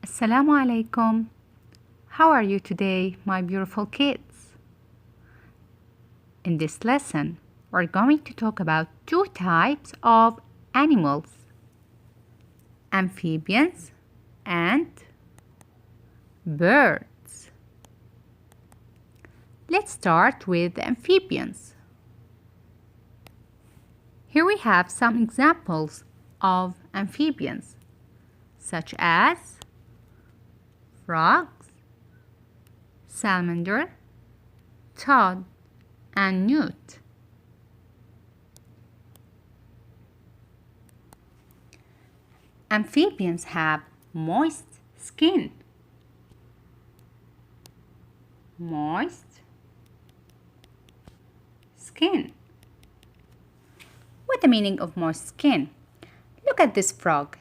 Assalamu alaikum. How are you today, my beautiful kids? In this lesson, we're going to talk about two types of animals, amphibians and birds. Let's start with the amphibians. Here we have some examples of amphibians, such as frogs, salamander, toad, and newt. Amphibians have moist skin. Moist skin. What the meaning of moist skin? Look at this frog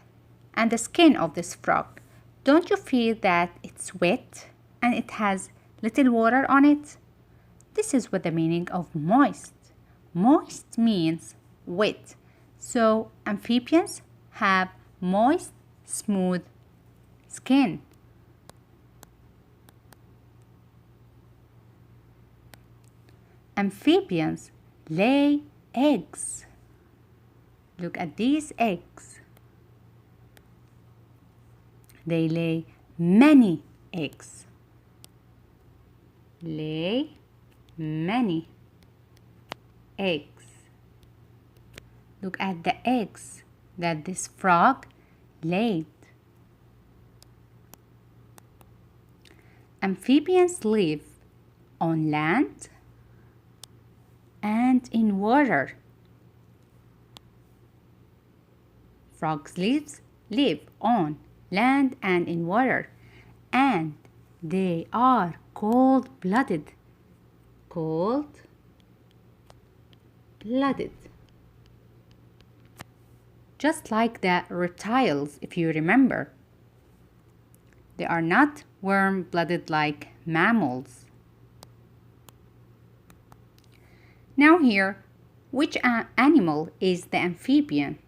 and the skin of this frog. Don't you feel that it's wet and it has little water on it? This is what the meaning of moist. Moist means wet. So amphibians have moist, smooth skin. Amphibians lay eggs. Look at these eggs. They lay many eggs. Lay many eggs. Look at the eggs that this frog laid. Amphibians live on land and in water. Frogs live on land and in water, and they are cold-blooded. Cold-blooded. Just like the reptiles, if you remember. They are not warm-blooded like mammals. Now here, which animal is the amphibian?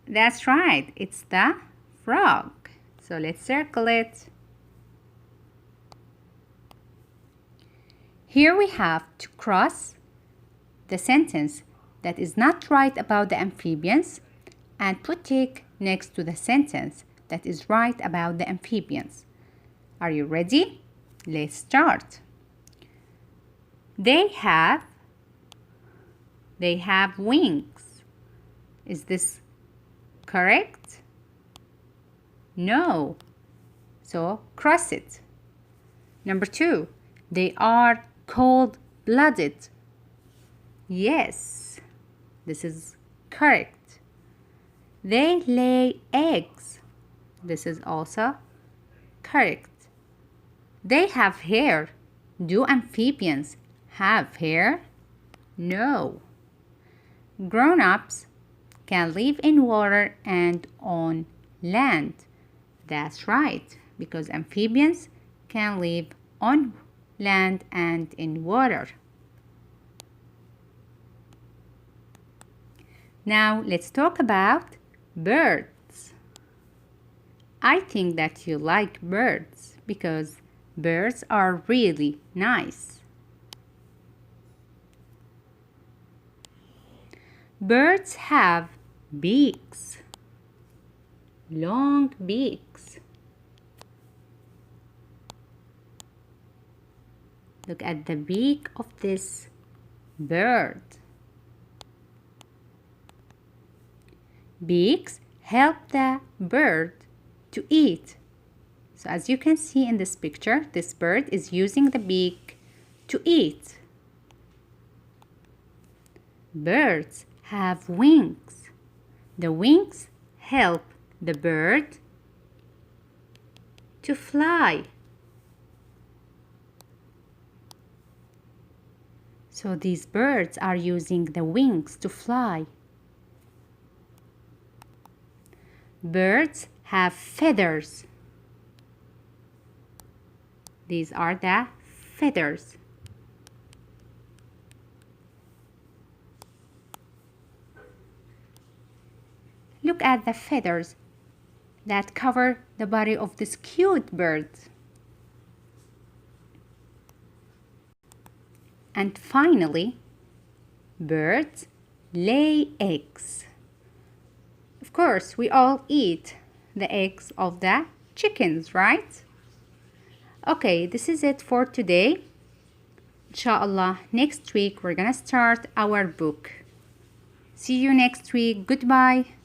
That's right, it's the frog. So let's circle it. Here we have to cross the sentence that is not right about the amphibians and put tick next to the sentence that is right about the amphibians. Are you ready? Let's start. They have wings. Is this correct? No. So cross it. Number 2, they are cold-blooded. Yes, this is correct. They lay eggs. This is also correct. They have hair. Do amphibians have hair? No. Grown-ups can live in water and on land. That's right, because amphibians can live on land and in water. Now let's talk about birds. I think that you like birds because birds are really nice. Birds have beaks, long beaks. Look at the beak of this bird. Beaks help the bird to eat. So as you can see in this picture, this bird is using the beak to eat. Birds have wings. The wings help the bird to fly. So these birds are using the wings to fly. Birds have feathers. These are the feathers. Look at the feathers. that cover the body of this cute bird. And finally, birds lay eggs. Of course, we all eat the eggs of the chickens, right? Okay, this is it for today. Inshallah, next week we're gonna start our book. See you next week. Goodbye.